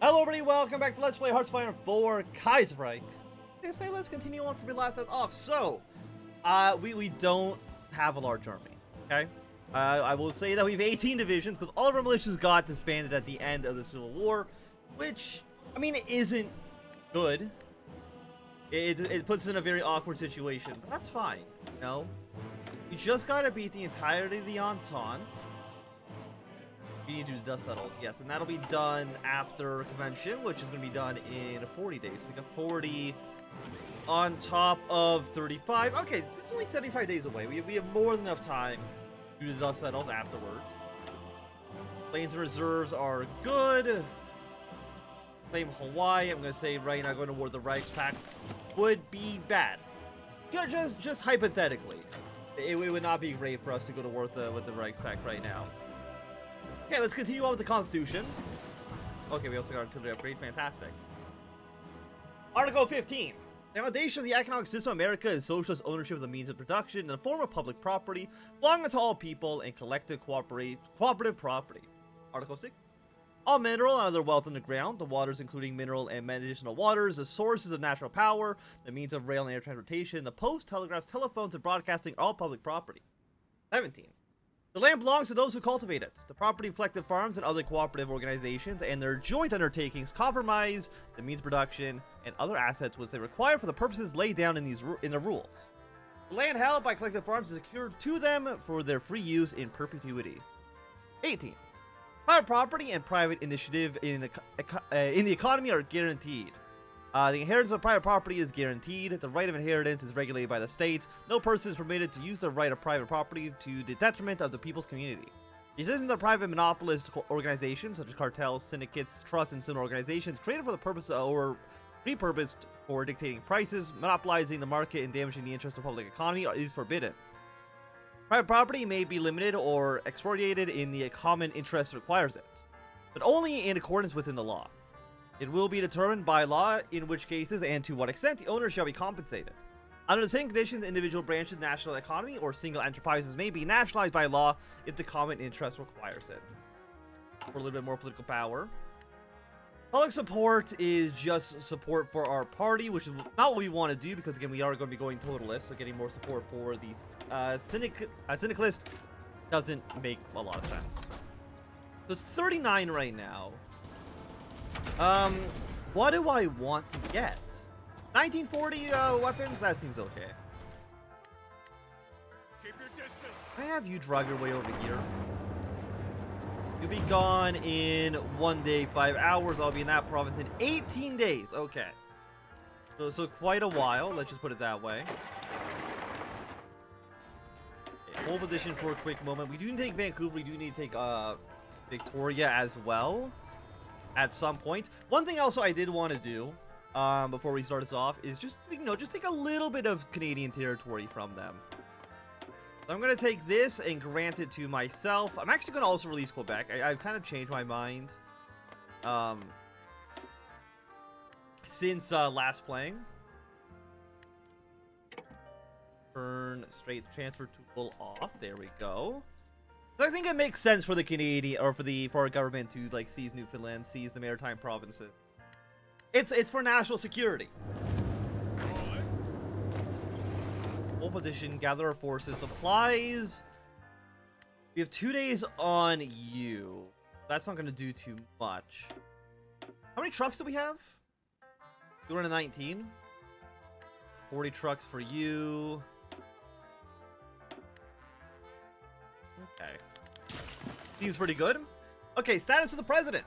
Hello everybody, welcome back to Let's Play Hearthfire 4 Kaiserreich. Let's continue on from where we last left off. So, we don't have a large army, okay? I will say that we have 18 divisions because all of our militias got disbanded at the end of the Civil War, which, I mean, it isn't good. It puts us in a very awkward situation, but that's fine, you know? We just gotta beat the entirety of the Entente. We need to do the dust settles, yes, and that'll be done after convention, which is going to be done in 40 days. We got 40 on top of 35. Okay, it's only 75 days away. We have more than enough time to do the dust settles afterwards. Planes and reserves are good. Claim Hawaii, I'm going to say right now going to war the Reichspakt would be bad. Just hypothetically. It would not be great for us to go to war with the Reichspakt right now. Okay, let's continue on with the Constitution. Okay, we also got artillery upgrade. Fantastic. Article 15. The foundation of the economic system of America is socialist ownership of the means of production in the form of public property, belonging to all people, and collective cooperative property. Article 6. All mineral and other wealth in the ground, the waters including mineral and medicinal waters, the sources of natural power, the means of rail and air transportation, the post, telegraphs, telephones, and broadcasting are all public property. 17. The land belongs to those who cultivate it. The property of collective farms and other cooperative organizations and their joint undertakings compromise the means of production and other assets which they require for the purposes laid down in the rules. The land held by collective farms is secured to them for their free use in perpetuity. 18. Private property and private initiative in the economy are guaranteed. The inheritance of private property is guaranteed. The right of inheritance is regulated by the state. No person is permitted to use the right of private property to the detriment of the people's community. The existence of private monopolist organizations such as cartels, syndicates, trusts, and similar organizations created for the purpose or repurposed for dictating prices, monopolizing the market, and damaging the interest of the public economy is forbidden. Private property may be limited or expropriated in the common interest requires it, but only in accordance within the law. It will be determined by law in which cases and to what extent the owner shall be compensated. Under the same conditions, individual branches of the national economy or single enterprises may be nationalized by law if the common interest requires it. For a little bit more political power. Public support is just support for our party, which is not what we want to do because, again, we are going to be going totalist, so getting more support for the syndicalist doesn't make a lot of sense. So it's 39 right now. What do I want to get? 1940 weapons? That seems okay. Keep your distance. Can I have you drive your way over here? You'll be gone in 1 day, 5 hours. I'll be in that province in 18 days. Okay. So quite a while. Let's just put it that way. Okay, hold position for a quick moment. We do need to take Vancouver. We do need to take Victoria as well. At some point. One thing also I did want to do before we start this off is just, you know, just take a little bit of Canadian territory from them. So I'm going to take this and grant it to myself. I'm actually going to also release Quebec. I've kind of changed my mind since last playing. Turn straight transfer tool off. There we go. So I think it makes sense for the Canadian or for our government to like seize Newfoundland, seize the maritime provinces. It's for national security. Hold position, gather our forces, supplies. We have 2 days on you. That's not going to do too much. How many trucks do we have? 219. 40 trucks for you. Okay. Seems pretty good. Okay, status of the president.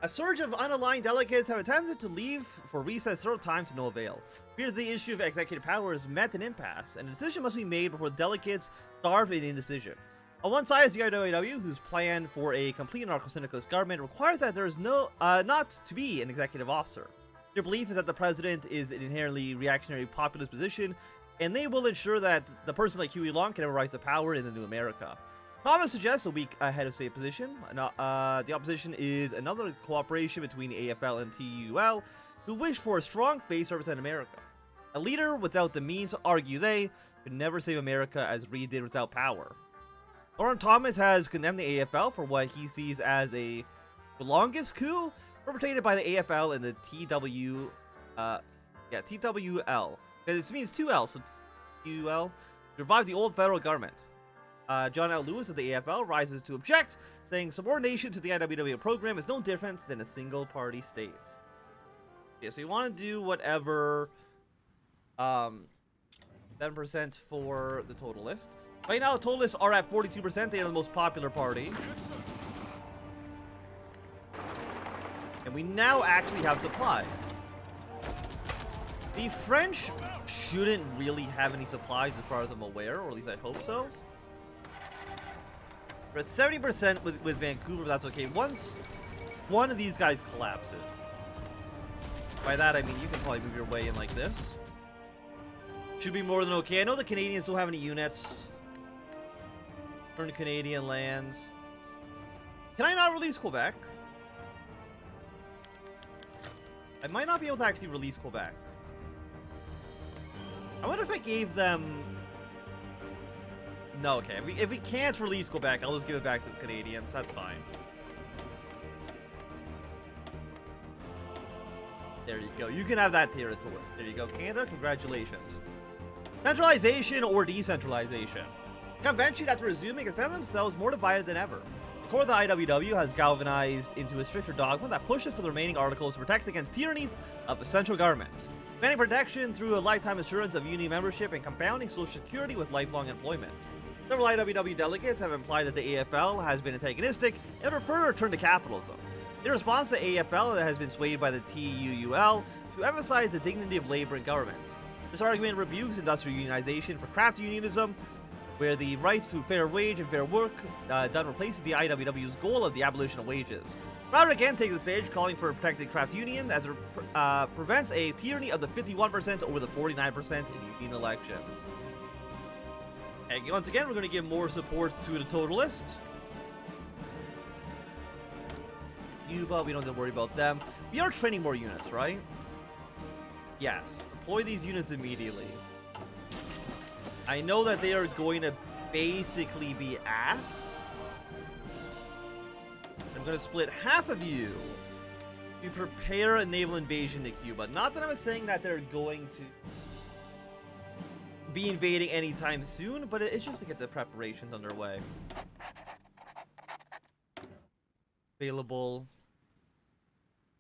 A surge of unaligned delegates have attempted to leave for recess several times to no avail. It appears the issue of executive power has met an impasse, and a decision must be made before delegates starve in indecision. On one side is the WWII, whose plan for a complete anarcho-syndicalist government requires that there is not to be an executive officer. Their belief is that the president is an inherently reactionary populist position, and they will ensure that the person like Huey Long can ever rise to power in the new America. Thomas suggests a weak head of state position. The opposition is another cooperation between the AFL and TUL, who wish for a strong face to represent America. A leader without the means, argue they, could never save America as Reed did without power. Lauren Thomas has condemned the AFL for what he sees as a belongist coup, perpetrated by the AFL and the TWL. This means 2L, so TWL, to revive the old federal government. John L. Lewis of the AFL rises to object, saying subordination to the IWW program is no different than a single-party state. Yeah, so you want to do whatever 7% for the Totalist. Right now, the Totalists are at 42%. They are the most popular party. And we now actually have supplies. The French shouldn't really have any supplies as far as I'm aware, or at least I hope so. We're at 70% with Vancouver, that's okay. Once one of these guys collapses. By that, I mean you can probably move your way in like this. Should be more than okay. I know the Canadians don't have any units. Turn to Canadian lands. Can I not release Quebec? I might not be able to actually release Quebec. I wonder if I gave them... No, okay. If we can't release Quebec, I'll just give it back to the Canadians. That's fine. There you go. You can have that territory. There you go. Canada, congratulations. Centralization or decentralization. Convention, after resuming, has found themselves more divided than ever. The core of the IWW has galvanized into a stricter dogma that pushes for the remaining articles to protect against tyranny of the central government. Demanding protection through a lifetime assurance of union membership and compounding social security with lifelong employment. Several IWW delegates have implied that the AFL has been antagonistic and prefer a return to capitalism. In response, the AFL has been swayed by the TUUL to emphasize the dignity of labor and government. This argument rebukes industrial unionization for craft unionism, where the right to fair wage and fair work done replaces the IWW's goal of the abolition of wages. Browder again takes the stage, calling for a protected craft union as it prevents a tyranny of the 51% over the 49% in union elections. And once again, we're going to give more support to the Totalist. Cuba, we don't have to worry about them. We are training more units, right? Yes. Deploy these units immediately. I know that they are going to basically be ass. I'm going to split half of you to prepare a naval invasion to Cuba. Not that I'm saying that they're going to be invading anytime soon, but it's just to get the preparations underway. Available.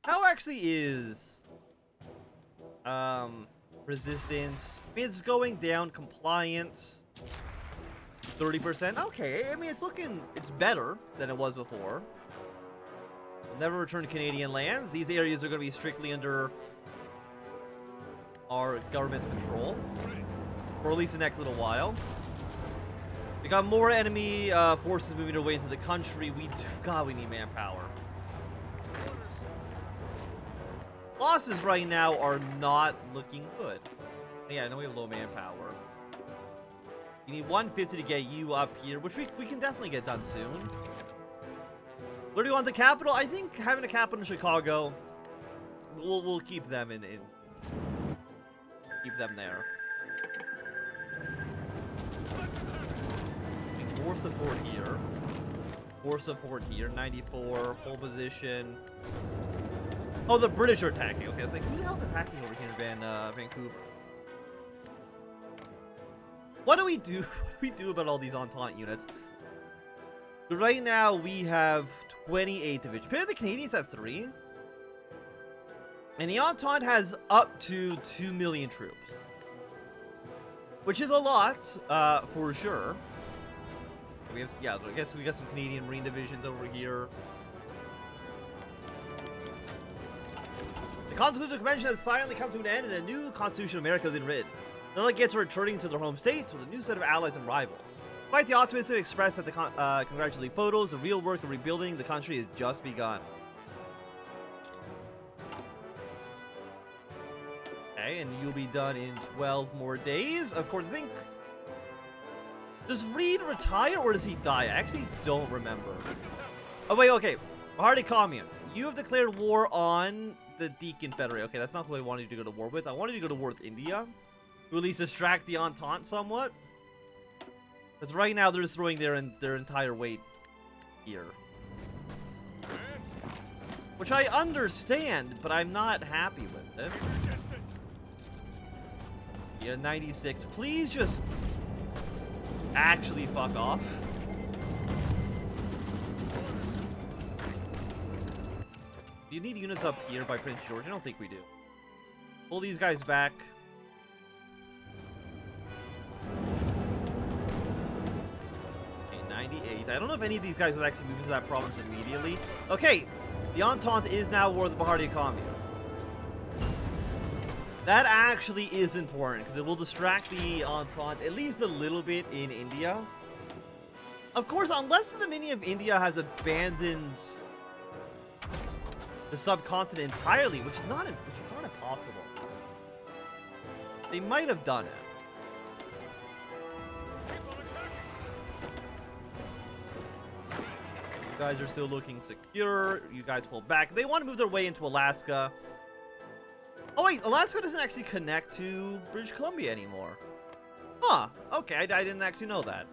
How actually is resistance? I mean, it's going down. Compliance 30%. Okay, I mean, it's better than it was before. Never return to Canadian lands. These areas are going to be strictly under our government's control. For at least the next little while. We got more enemy forces moving their way into the country. God, we need manpower. Losses right now are not looking good. Yeah, I know we have low manpower. You need 150 to get you up here, which we can definitely get done soon. Where do you want the capital? I think having a capital in Chicago, we'll keep them keep them there. More support here. More support here. 94, whole position. Oh, the British are attacking. Okay, it's like, who the hell's attacking over here in Vancouver? What do we do? What do we do about all these Entente units? So right now, we have 28 divisions. Apparently, the Canadians have 3. And the Entente has up to 2 million troops. Which is a lot, for sure. We have, yeah, I guess we got some Canadian Marine divisions over here. The Constitutional Convention has finally come to an end, and a new Constitution of America has been written. Delegates are returning to their home states with a new set of allies and rivals. Despite the optimism expressed at the congratulatory photos, the real work of rebuilding the country has just begun. Okay, and you'll be done in 12 more days. Of course, I think... Does Reed retire or does he die? I actually don't remember. Oh, wait, okay. Hardy Commune. You have declared war on the Deacon Federation. Okay, that's not who I wanted you to go to war with. I wanted you to go to war with India. To at least distract the Entente somewhat. Because right now they're just throwing their entire weight here. Which I understand, but I'm not happy with it. Yeah, 96. Please just actually fuck off. Do you need units up here by Prince George? I don't think we do. Pull these guys back. Okay, 98. I don't know if any of these guys would actually move into that province immediately. Okay, the Entente is now war of the Bharatiya Commune. That actually is important, because it will distract the Entente at least a little bit in India. Of course, unless the Dominion of India has abandoned the subcontinent entirely, which is not impossible. They might have done it. You guys are still looking secure. You guys pull back. They want to move their way into Alaska. Oh wait, Alaska doesn't actually connect to British Columbia anymore. Huh, okay, I didn't actually know that.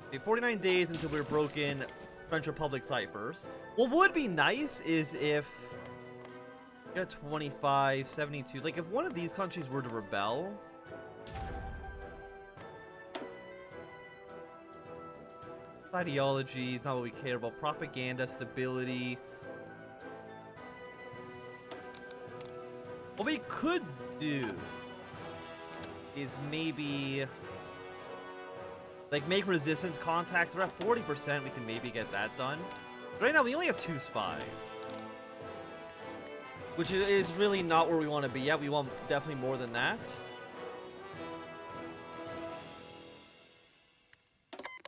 Okay, 49 days until we're broken French Republic site first. What would be nice is if you got 25, 72, like if one of these countries were to rebel. Ideology is not what we care about. Propaganda, stability. What we could do is maybe like make resistance contacts. We're at 40%. We can maybe get that done. But right now we only have 2 spies, which is really not where we want to be yet. We want definitely more than that.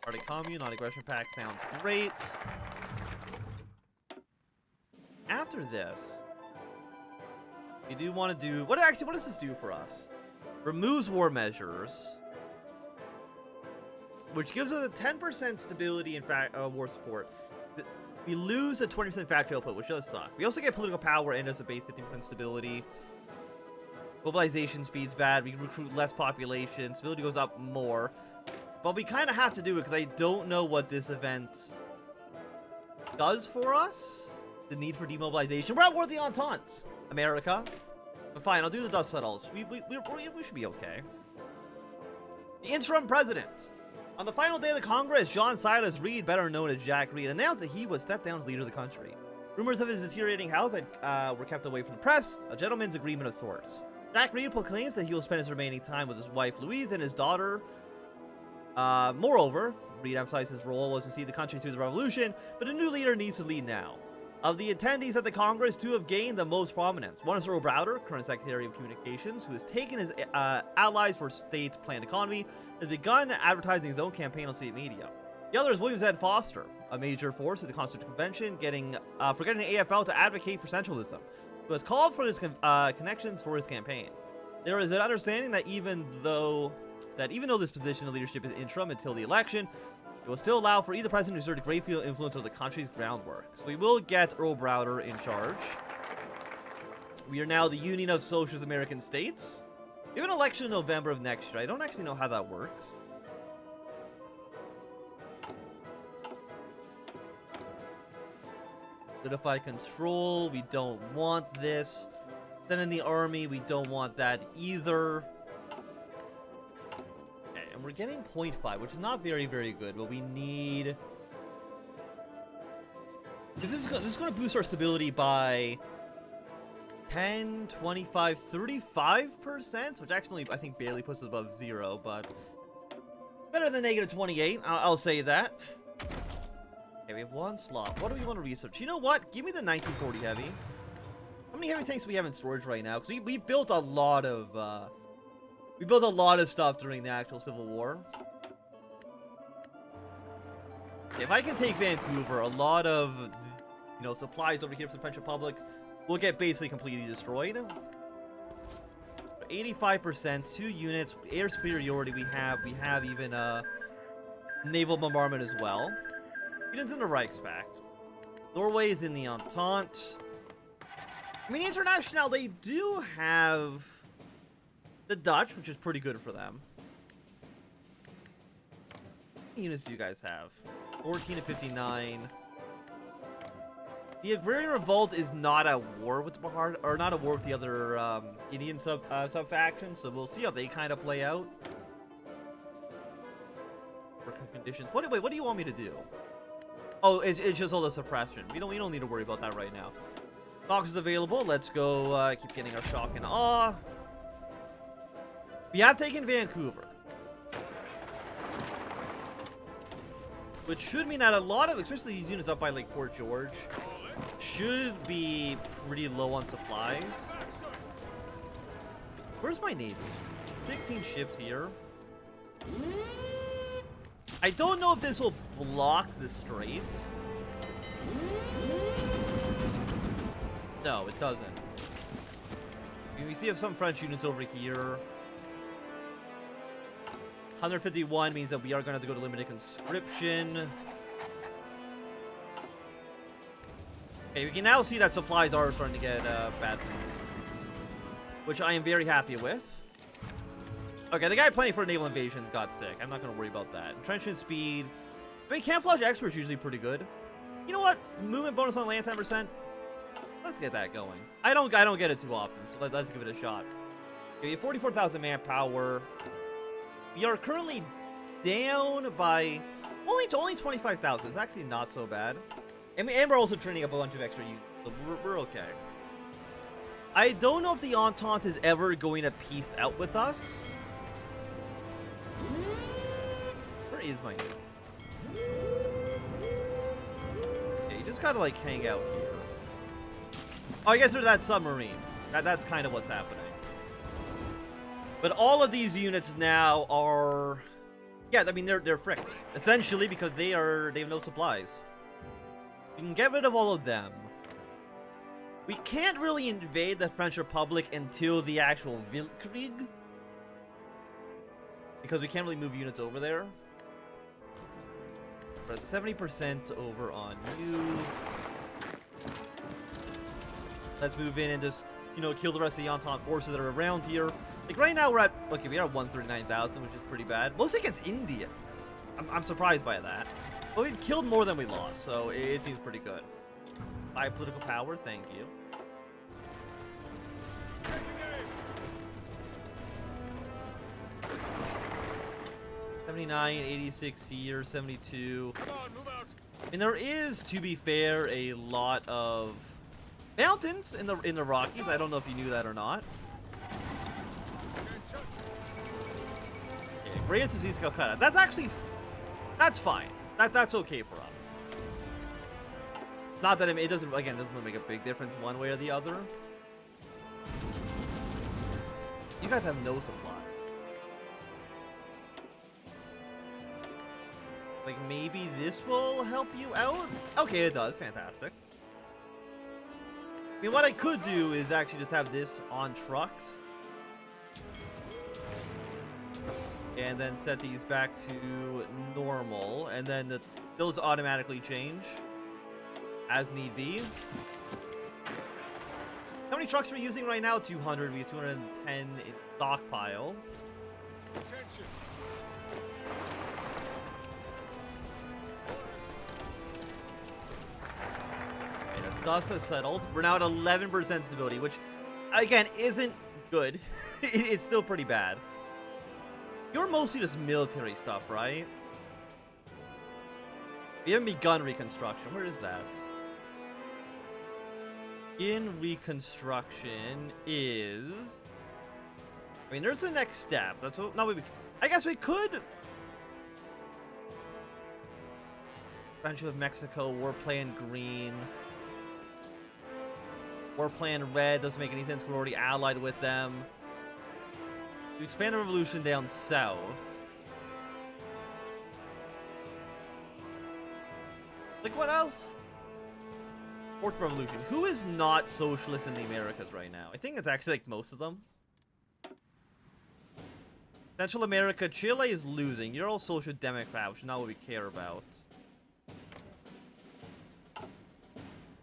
Party Commune, non-aggression pact sounds great. After this, we do want to do... What does this do for us? Removes war measures, which gives us a 10% stability in war support. We lose a 20% factory output, which does suck. We also get political power and as a base 15% stability. Mobilization speed's bad. We recruit less population. Stability goes up more. But we kind of have to do it because I don't know what this event does for us. The need for demobilization. We're at war with the Entente, America. But fine, I'll do the dust settles. We should be okay. The interim president. On the final day of the Congress, John Silas Reed, better known as Jack Reed, announced that he would step down as leader of the country. Rumors of his deteriorating health were kept away from the press, a gentleman's agreement of sorts. Jack Reed proclaims that he will spend his remaining time with his wife Louise and his daughter. Moreover, Reed emphasized his role was to see the country through the revolution, but a new leader needs to lead now. Of the attendees at the Congress, 2 have gained the most prominence. One is Earl Browder, current Secretary of Communications, who has taken his allies for state planned economy, has begun advertising his own campaign on state media. The other is William Z. Foster, a major force at the Constitutional Convention, for getting the AFL to advocate for centralism, who has called for his connections for his campaign. There is an understanding that even though this position of leadership is interim until the election, it will still allow for either president to exert a great deal of influence over the country's groundwork. So we will get Earl Browder in charge. We are now the Union of Socialist American States. We have an election in November of next year. I don't actually know how that works. Solidify control. We don't want this. Then in the army, we don't want that either. We're getting 0.5, which is not very, very good, but we need... This is going to boost our stability by 10, 25, 35%, which actually, I think, barely puts us above 0, but better than negative 28, I'll say that. Okay, we have 1 slot. What do we want to research? You know what? Give me the 1940 heavy. How many heavy tanks do we have in storage right now? Because we built a lot of... We built a lot of stuff during the actual Civil War. If I can take Vancouver, a lot of, supplies over here for the French Republic will get basically completely destroyed. 85%, 2 units, air superiority we have even naval bombardment as well. Sweden's in the Reichspakt. Norway is in the Entente. I mean, International, they do have the Dutch, which is pretty good for them. How many units do you guys have? 14 to 59. The Agrarian Revolt is not at war with the Bahar, or not at war with the other Indian sub factions, so we'll see how they kind of play out. Working conditions. Wait, what do you want me to do? Oh, it's just all the suppression. We don't need to worry about that right now. Stocks is available. Let's go keep getting our shock and awe. We have taken Vancouver, which should mean that a lot of, especially these units up by like Port George, should be pretty low on supplies. Where's my navy? 16 ships here. I don't know if this will block the straits. No, it doesn't. We see have some French units over here. 151 means that we are going to have to go to limited conscription. Okay, we can now see that supplies are starting to get bad, which I am very happy with. Okay, the guy planning for a naval invasion got sick. I'm not going to worry about that. Entrenchment speed. I mean, camouflage expert's usually pretty good. You know what? Movement bonus on land 10%. Let's get that going. I don't get it too often, so let's give it a shot. Okay, we have 44,000 manpower. We are currently down by only 25,000. It's actually not so bad. And we're also training up a bunch of extra units, so we're okay. I don't know if the Entente is ever going to peace out with us. Where is my name? Okay, you just gotta like hang out here. Oh, I guess there's that submarine. That's kind of what's happening. But all of these units now are, yeah, I mean they're fricked essentially because they have no supplies. We can get rid of all of them. We can't really invade the French Republic until the actual Weltkrieg, because we can't really move units over there. We're at 70% over on you. Let's move in and just, you know, kill the rest of the Entente forces that are around here. Like right now we're at, okay, we are at 139,000, which is pretty bad. Mostly against India. I'm surprised by that. But we've killed more than we lost, so it seems pretty good. Buy political power, thank you. $79, 86 here, 72. Come on, move out. I mean, there is, to be fair, a lot of mountains in the Rockies. I don't know if you knew that or not. Okay, Gradients of East Calcutta. That's actually, that's fine. That's okay for us. Not that it doesn't, again, it doesn't really make a big difference one way or the other. You guys have no supply. Like, maybe this will help you out? Okay, it does. Fantastic. I mean, what I could do is actually just have this on trucks. And then set these back to normal. And then those automatically change as need be. How many trucks are we using right now? 200. We have 210 in stockpile. Attention. Dust has settled. We're now at 11% stability, which, again, isn't good. It's still pretty bad. You're mostly just military stuff, right? We haven't begun reconstruction. Where is that? In reconstruction is... I mean, there's the next step. That's what, no, I guess we could... Friendship with Mexico, War Plan Green... War Plan Red doesn't make any sense. We're already allied with them. You expand the revolution down south. Like, what else? Fourth Revolution. Who is not socialist in the Americas right now? I think it's actually like most of them. Central America, Chile is losing. You're all social democrat, which is not what we care about.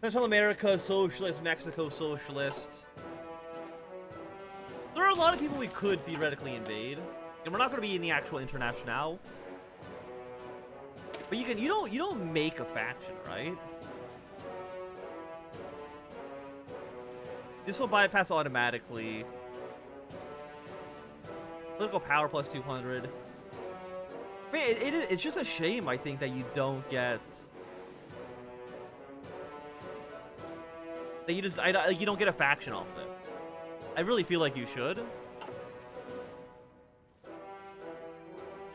Central America, socialist. Mexico, socialist. There are a lot of people we could theoretically invade, and we're not going to be in the actual Internationale. But you don't make a faction, right? This will bypass automatically. Political power plus 200. I mean, it's just a shame, I think, that you don't get... That you don't get a faction off this. I really feel like you should.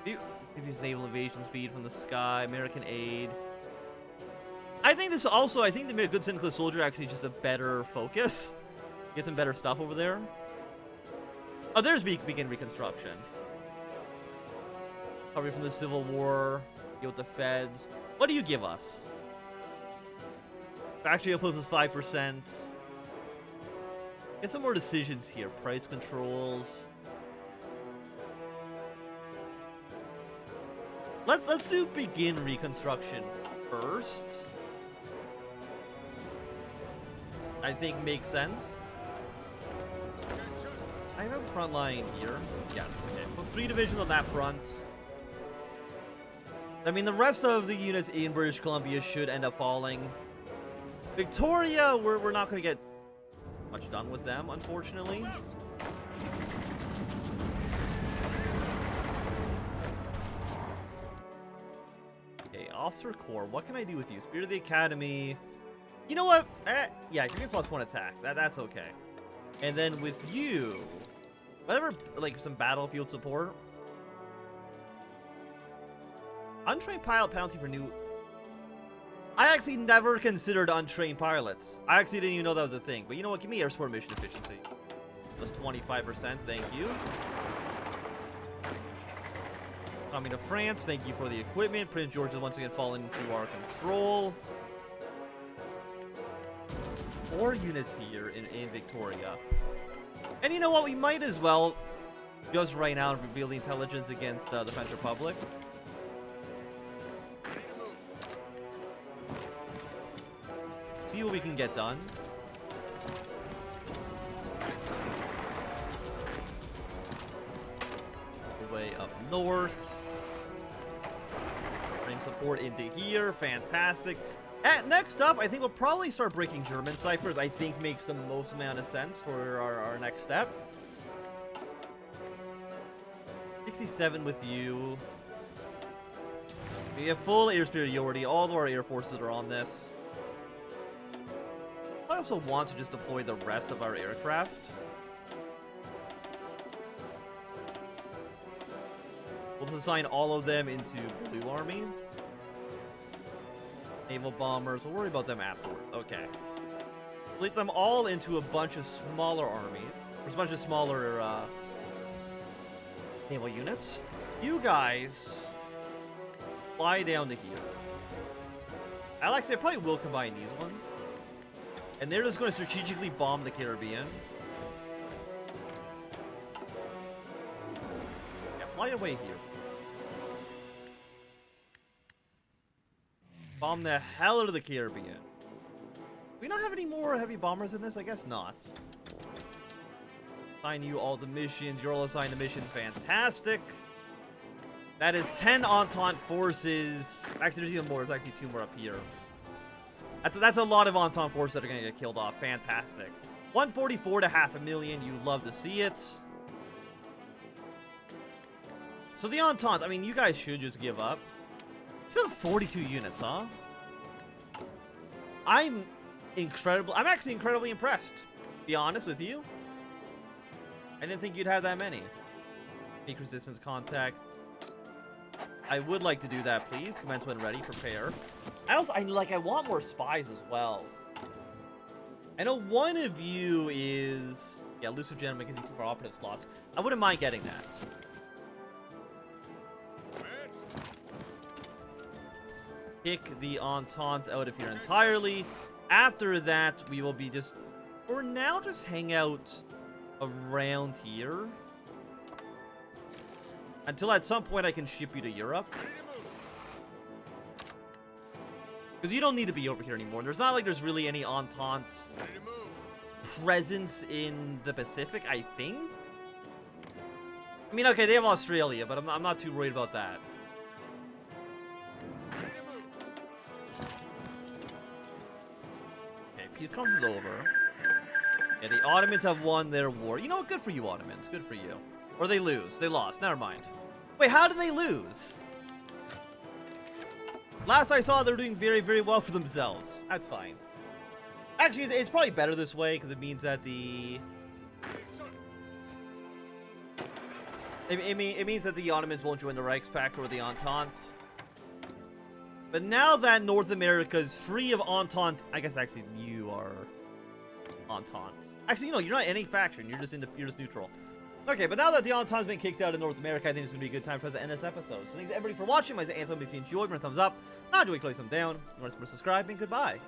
Use naval invasion speed from the sky, American aid. I think the good syndicalist soldier actually just a better focus. Get some better stuff over there. Oh, there's begin reconstruction. Recovery from the Civil War. Deal with the feds. What do you give us? Factory output was 5%. Get some more decisions here. Price controls. Let's do begin reconstruction first. I think makes sense. I have a front line here. Yes, okay. Put 3 divisions on that front. I mean, the rest of the units in British Columbia should end up falling. Victoria, we're not going to get much done with them, unfortunately. Okay, Officer Corps, what can I do with you? Spirit of the Academy. You know what? Yeah, give me +1 attack. That's okay. And then with you, whatever, like some battlefield support. Untrained pilot penalty for new. I actually never considered untrained pilots. I actually didn't even know that was a thing. But you know what? Give me air support mission efficiency. Plus 25%. Thank you. Coming to France. Thank you for the equipment. Prince George has once again fallen into our control. 4 units here in Victoria. And you know what? We might as well just right now reveal the intelligence against the French Republic. See what we can get done. Way up north. Bring support into here. Fantastic. And next up, I think we'll probably start breaking German ciphers. I think makes the most amount of sense for our next step. 67 with you. We have full air superiority. All of our air forces are on this. I also want to just deploy the rest of our aircraft. We'll just assign all of them into Blue Army. Naval bombers, we'll worry about them afterwards. Okay. Split them all into a bunch of smaller armies. Or a bunch of smaller naval units. You guys fly down to here. Alex, I probably will combine these ones. And they're just going to strategically bomb the Caribbean. Yeah, fly away here. Bomb the hell out of the Caribbean. Do we not have any more heavy bombers in this? I guess not. Assign you all the missions. You're all assigned to mission. Fantastic. That is 10 Entente forces. Actually, there's even more. There's actually 2 more up here. That's a lot of Entente forces that are going to get killed off. Fantastic. 144 to 500,000. You love to see it. So the Entente, I mean, you guys should just give up. Still 42 units, huh? I'm actually incredibly impressed, to be honest with you. I didn't think you'd have that many. Make resistance contacts. I would like to do that, please. Commence when ready. Prepare. I want more spies as well. I know one of you is... Yeah, Lucio Gentleman gives you 2 more operative slots. I wouldn't mind getting that. Kick the Entente out of here entirely. After that, we will be just... For now, just hang out around here. Until at some point I can ship you to Europe. Because you don't need to be over here anymore. There's not like there's really any Entente presence in the Pacific, I think. I mean, okay, they have Australia, but I'm not too worried about that. Okay, peace conference is over. Yeah, the Ottomans have won their war. You know what? Good for you, Ottomans. Good for you. Or they lose. They lost. Never mind. Wait, how did they lose? Last I saw, they were doing very, very well for themselves. That's fine. Actually, it's probably better this way because it means that the... It means that the Ottomans won't join the Reichspakt or the Entente. But now that North America is free of Entente, I guess actually you are Entente. Actually, you're not any faction. You're just neutral. Okay, but now that the Entente's been kicked out of North America, I think it's gonna be a good time for us to end this episode. So thanks everybody for watching. My name is Anthem. If you enjoyed, remember thumbs up. Not enjoy, click some down. Remember to subscribe and goodbye.